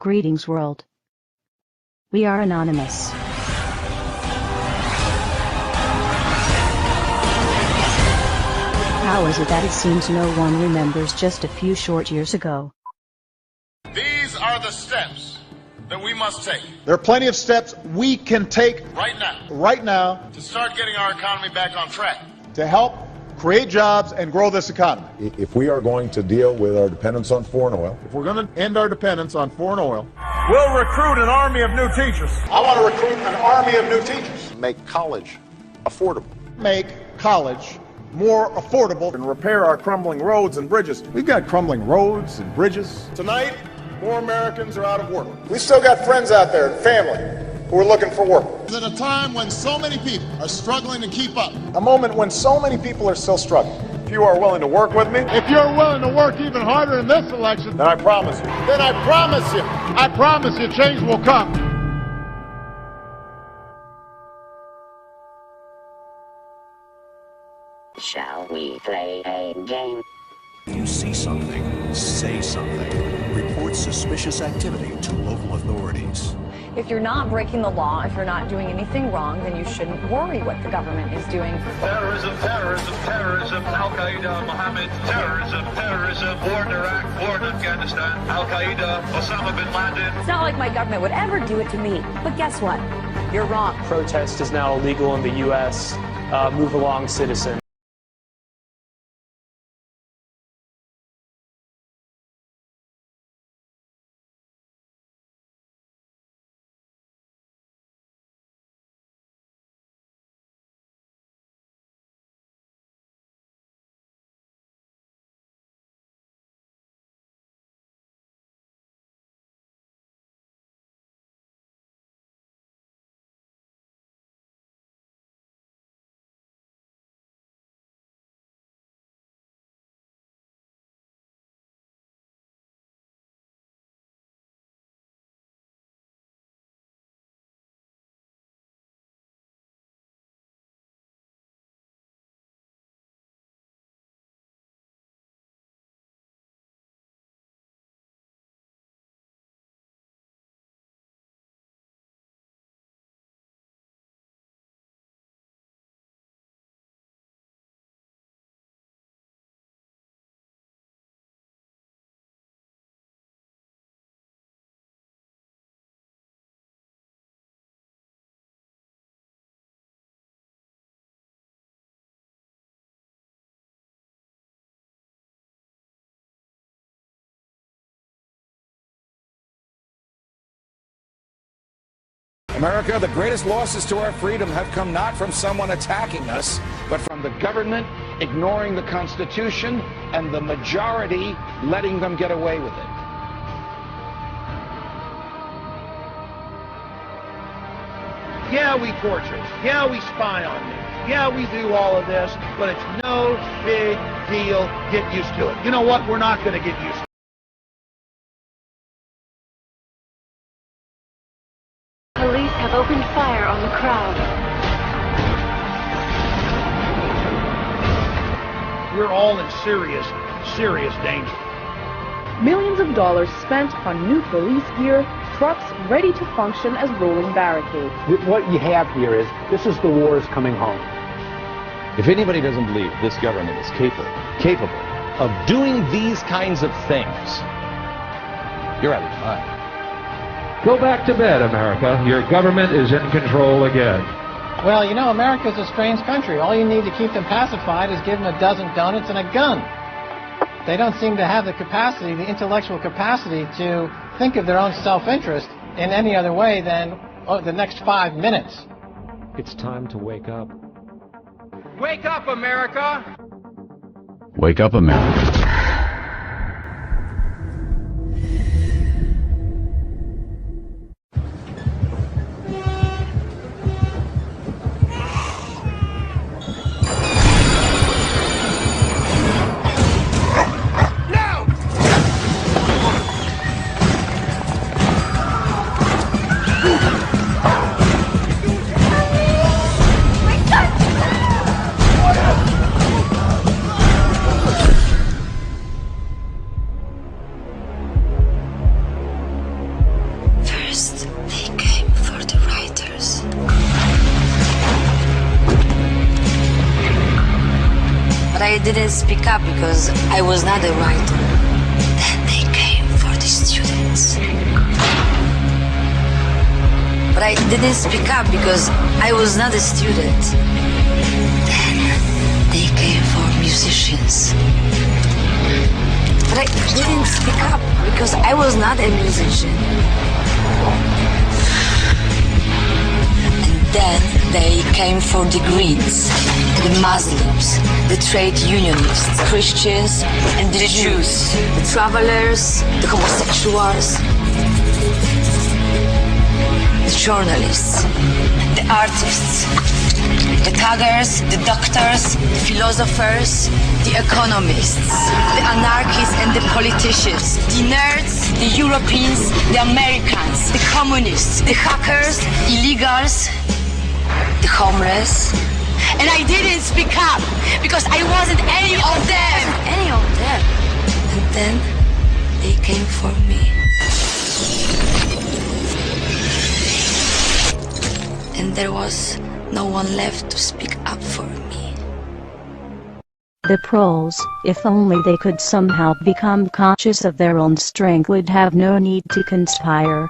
Greetings world. We are anonymous. How is it that it seems no one remembers just a few short years ago? These are the steps that we must take. There are plenty of steps we can take right now to start getting our economy back on track. to help create jobs and grow this economy. If we are going to deal with our dependence on foreign oil, If we're going to end our dependence on foreign oil, We'll recruit an army of new teachers. I want to recruit an army of new teachers. make college affordable. Make college more affordable and repair our crumbling roads and bridges. We've got crumbling roads and bridges. Tonight, more Americans are out of work. We've still got friends out there and family who are looking for work. At a time when so many people are struggling to keep up. A moment when so many people are still struggling. If you are willing to work with me, If you're willing to work even harder in this election, then I promise you, I promise you change will come. Shall we play a game? You see something, say something. Report suspicious activity to local authorities. If you're not breaking the law, if you're not doing anything wrong, then you shouldn't worry what the government is doing. Terrorism, terrorism, terrorism, Al-Qaeda, Mohammed, terrorism, war in Iraq, war in Afghanistan, Al-Qaeda, Osama bin Laden. It's not like my government would ever do it to me. But guess what? You're wrong. Protest is now illegal in the U.S. Move along, citizen. America, the greatest losses to our freedom have come not from someone attacking us, but from the government ignoring the Constitution and the majority letting them get away with it. Yeah, we torture. Yeah, we spy on you. Yeah, we do all of this, but it's no big deal. Get used to it. You know what? We're not going to get used to it. Police have opened fire on the crowd. We're all in serious, serious danger. Millions of dollars spent on new police gear, trucks ready to function as rolling barricades. What you have here is, this is the wars coming home. If anybody doesn't believe this government is capable of doing these kinds of things, you're out of your mind. Go back to bed, America. Your government is in control again. Well, you know, America's a strange country. All you need to keep them pacified is give them a dozen donuts and a gun. They don't seem to have the capacity, the intellectual capacity, to think of their own self-interest in any other way than the next 5 minutes. It's time to wake up. Wake up, America! Wake up, America. But I didn't speak up because I was not a writer. Then they came for the students. But I didn't speak up because I was not a student. Then they came for musicians. But I didn't speak up because I was not a musician. And then they came for the Greens, the Muslims, the trade unionists, Christians, and the Jews, the travelers, the homosexuals, the journalists, the artists, the thuggers, the doctors, the philosophers, the economists, the anarchists and the politicians, the nerds, the Europeans, the Americans, the communists, the hackers, illegals, the homeless. And I didn't speak up because I wasn't any of them. Any of them. And then they came for me. And there was no one left to speak up for me. The proles, if only they could somehow become conscious of their own strength, would have no need to conspire.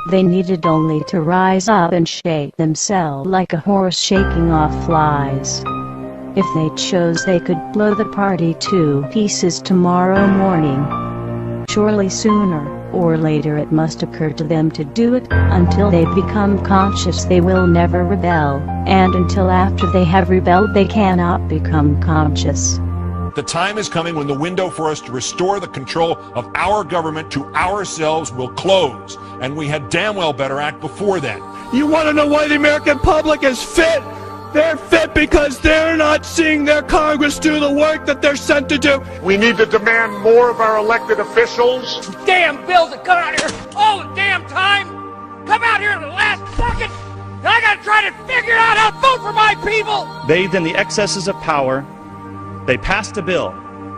They needed only to rise up and shake themselves like a horse shaking off flies. If they chose, they could blow the party to pieces tomorrow morning. Surely sooner or later it must occur to them to do it. Until they become conscious, they will never rebel, and until after they have rebelled, they cannot become conscious. The time is coming when the window for us to restore the control of our government to ourselves will close, and we had damn well better act before then. You want to know why the American public is fit? They're fit because they're not seeing their Congress do the work that they're sent to do. We need to demand more of our elected officials. Damn bills that come out here all the damn time. Come out here in the last second, and I gotta try to figure out how to vote for my people. Bathed in the excesses of power, they passed a bill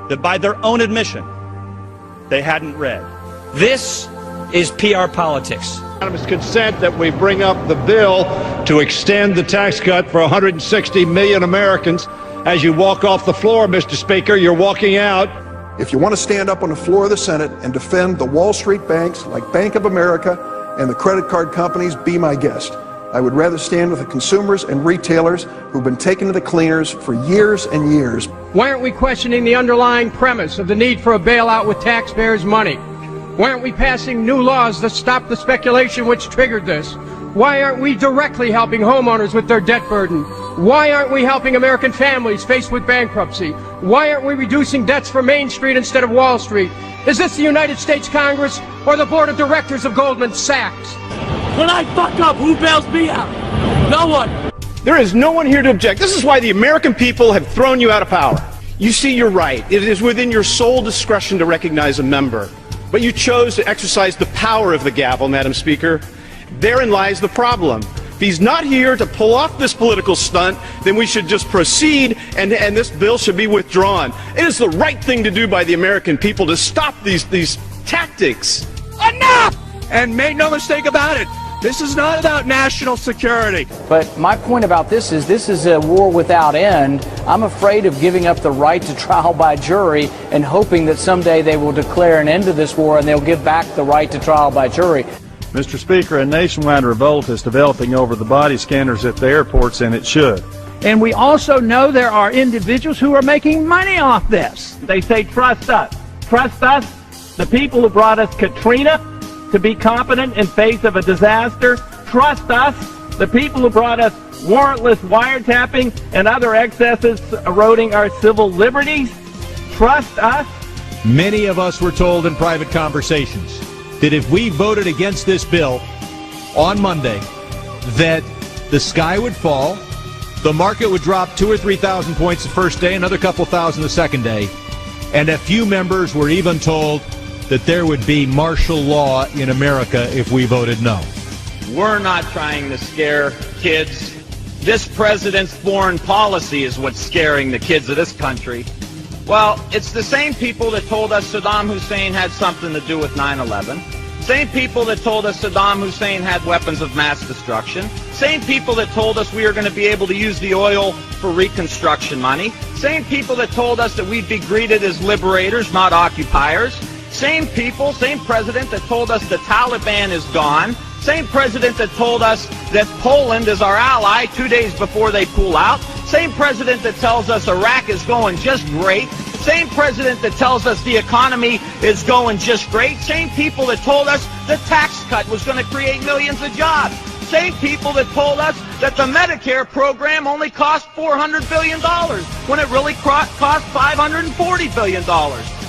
that by their own admission, they hadn't read. This is PR politics. Unanimous consent that we bring up the bill to extend the tax cut for 160 million Americans. As you walk off the floor, Mr. Speaker, you're walking out. If you want to stand up on the floor of the Senate and defend the Wall Street banks like Bank of America and the credit card companies, be my guest. I would rather stand with the consumers and retailers who've been taken to the cleaners for years and years. Why aren't we questioning the underlying premise of the need for a bailout with taxpayers' money? Why aren't we passing new laws that stop the speculation which triggered this? Why aren't we directly helping homeowners with their debt burden? Why aren't we helping American families faced with bankruptcy? Why aren't we reducing debts for Main Street instead of Wall Street? Is this the United States Congress or the board of directors of Goldman Sachs? When I fuck up, who bails me out? No one. There is no one here to object. This is why the American people have thrown you out of power. You see, you're right. It is within your sole discretion to recognize a member. But you chose to exercise the power of the gavel, Madam Speaker. Therein lies the problem. If he's not here to pull off this political stunt, then we should just proceed and this bill should be withdrawn. It is the right thing to do by the American people to stop these tactics. Enough! And make no mistake about it, this is not about national security. But my point about this is a war without end. I'm afraid of giving up the right to trial by jury and hoping that someday they will declare an end to this war and they'll give back the right to trial by jury. Mr. Speaker, a nationwide revolt is developing over the body scanners at the airports, and it should. And we also know there are individuals who are making money off this. They say, trust us. Trust us, the people who brought us Katrina, to be competent in face of a disaster. Trust us, the people who brought us warrantless wiretapping and other excesses eroding our civil liberties. Trust us. Many of us were told in private conversations that if we voted against this bill on Monday, that the sky would fall, the market would drop 2,000 or 3,000 points the first day, another couple thousand the second day, and a few members were even told that there would be martial law in America if we voted no. We're not trying to scare kids. This president's foreign policy is what's scaring the kids of this country. Well, it's the same people that told us Saddam Hussein had something to do with 9/11. Same people that told us Saddam Hussein had weapons of mass destruction. Same people that told us we were going to be able to use the oil for reconstruction money. Same people that told us that we'd be greeted as liberators, not occupiers. Same people, same president that told us the Taliban is gone. Same president that told us that Poland is our ally 2 days before they pull out. Same president that tells us Iraq is going just great. Same president that tells us the economy is going just great. Same people that told us the tax cut was going to create millions of jobs. Same people that told us that the Medicare program only cost $400 billion when it really cost $540 billion.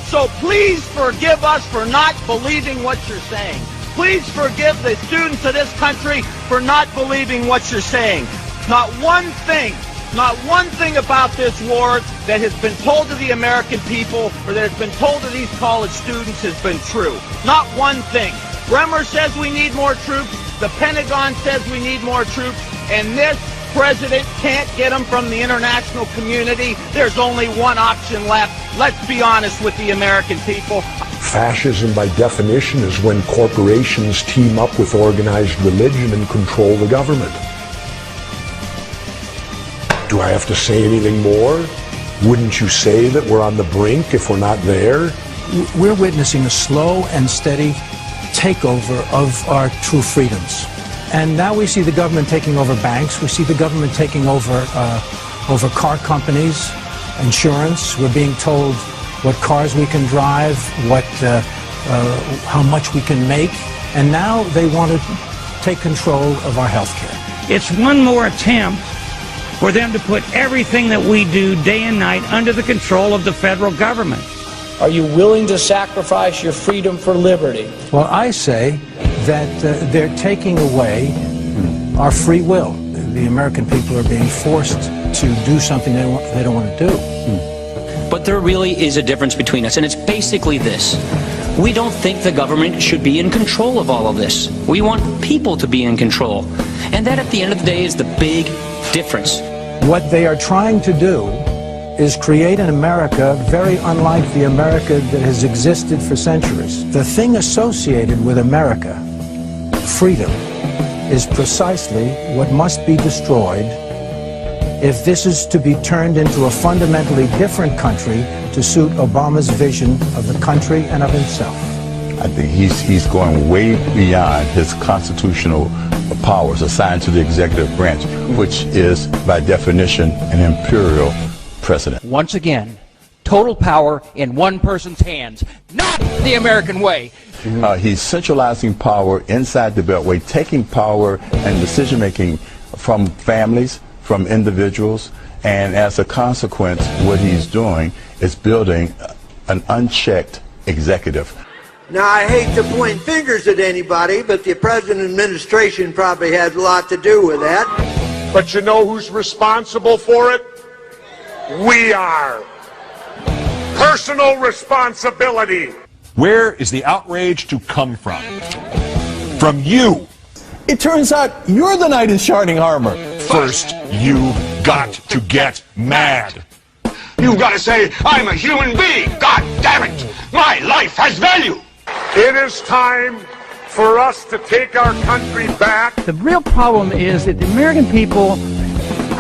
So please forgive us for not believing what you're saying. Please forgive the students of this country for not believing what you're saying. Not one thing about this war that has been told to the American people or that has been told to these college students has been true. Not one thing. Bremer says we need more troops. The Pentagon says we need more troops. And this president can't get them from the international community. There's only one option left. Let's be honest with the American people. Fascism, by definition, is when corporations team up with organized religion and control the government. Do I have to say anything more? Wouldn't you say that we're on the brink if we're not there? We're witnessing a slow and steady takeover of our true freedoms. And now we see the government taking over banks. We see the government taking over car companies, insurance. We're being told what cars we can drive, how much we can make. And now they want to take control of our health care. It's one more attempt for them to put everything that we do day and night under the control of the federal government. Are you willing to sacrifice your freedom for liberty? Well, I say that they're taking away our free will. The American people are being forced to do something they don't want to do. But there really is a difference between us, and it's basically this. We don't think the government should be in control of all of this. We want people to be in control. And that, at the end of the day, is the big difference. What they are trying to do is create an America very unlike the America that has existed for centuries. The thing associated with America, freedom, is precisely what must be destroyed if this is to be turned into a fundamentally different country to suit Obama's vision of the country and of himself. I think he's going way beyond his constitutional powers assigned to the executive branch, which is, by definition, an imperial president. Once again, total power in one person's hands, not the American way. He's centralizing power inside the Beltway, taking power and decision-making from families, from individuals, and as a consequence, what he's doing is building an unchecked executive. Now, I hate to point fingers at anybody, but the President administration probably has a lot to do with that. But you know who's responsible for it? We are. Personal responsibility. Where is the outrage to come from? From you. It turns out you're the knight in shining armor. First, you got to get mad. You've got to say, I'm a human being. God damn it. My life has value. It is time for us to take our country back. The real problem is that the American people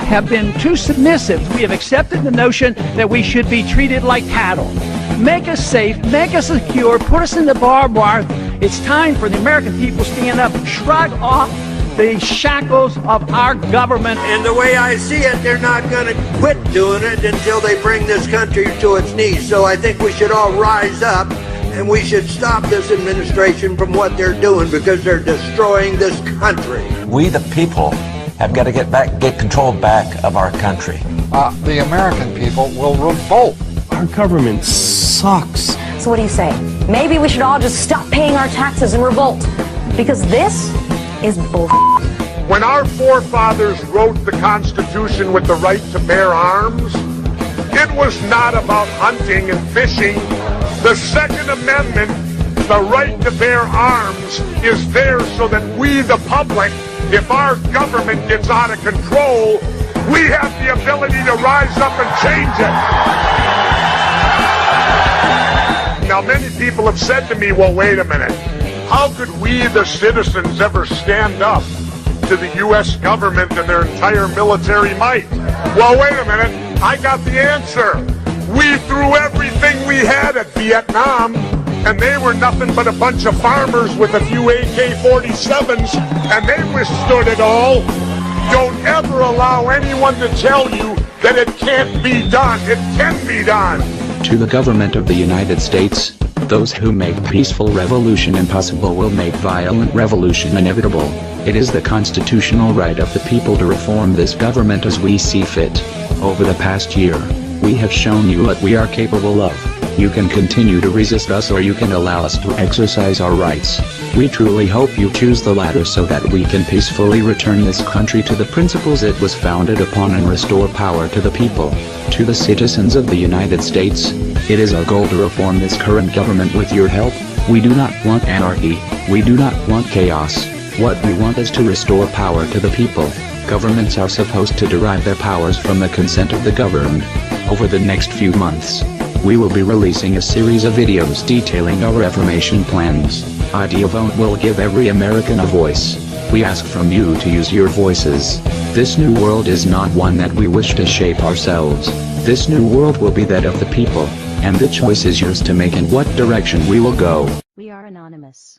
have been too submissive. We have accepted the notion that we should be treated like cattle. Make us safe, make us secure, put us in the barbed wire. It's time for the American people to stand up and shrug off the shackles of our government. And the way I see it, they're not going to quit doing it until they bring this country to its knees. So I think we should all rise up and we should stop this administration from what they're doing because they're destroying this country. We, the people, have got to get control back of our country. The American people will revolt. Our government sucks. So what do you say? Maybe we should all just stop paying our taxes and revolt. Because this is bull. When our forefathers wrote the Constitution with the right to bear arms, it was not about hunting and fishing. The Second Amendment, the right to bear arms, is there so that we, the public, if our government gets out of control, we have the ability to rise up and change it. Now, many people have said to me, well, wait a minute. How could we, the citizens, ever stand up to the U.S. government and their entire military might? Well, wait a minute. I got the answer. We threw everything we had at Vietnam, and they were nothing but a bunch of farmers with a few AK-47s, and they withstood it all. Don't ever allow anyone to tell you that it can't be done. It can be done. To the government of the United States, those who make peaceful revolution impossible will make violent revolution inevitable. It is the constitutional right of the people to reform this government as we see fit. Over the past year, we have shown you what we are capable of. You can continue to resist us, or you can allow us to exercise our rights. We truly hope you choose the latter so that we can peacefully return this country to the principles it was founded upon and restore power to the people. To the citizens of the United States, it is our goal to reform this current government with your help. We do not want anarchy. We do not want chaos. What we want is to restore power to the people. Governments are supposed to derive their powers from the consent of the governed. Over the next few months, we will be releasing a series of videos detailing our reformation plans. Idea Vote will give every American a voice. We ask from you to use your voices. This new world is not one that we wish to shape ourselves. This new world will be that of the people, and the choice is yours to make in what direction we will go. We are anonymous.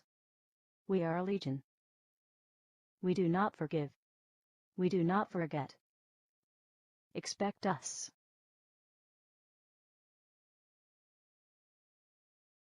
We are a legion. We do not forgive. We do not forget. Expect us.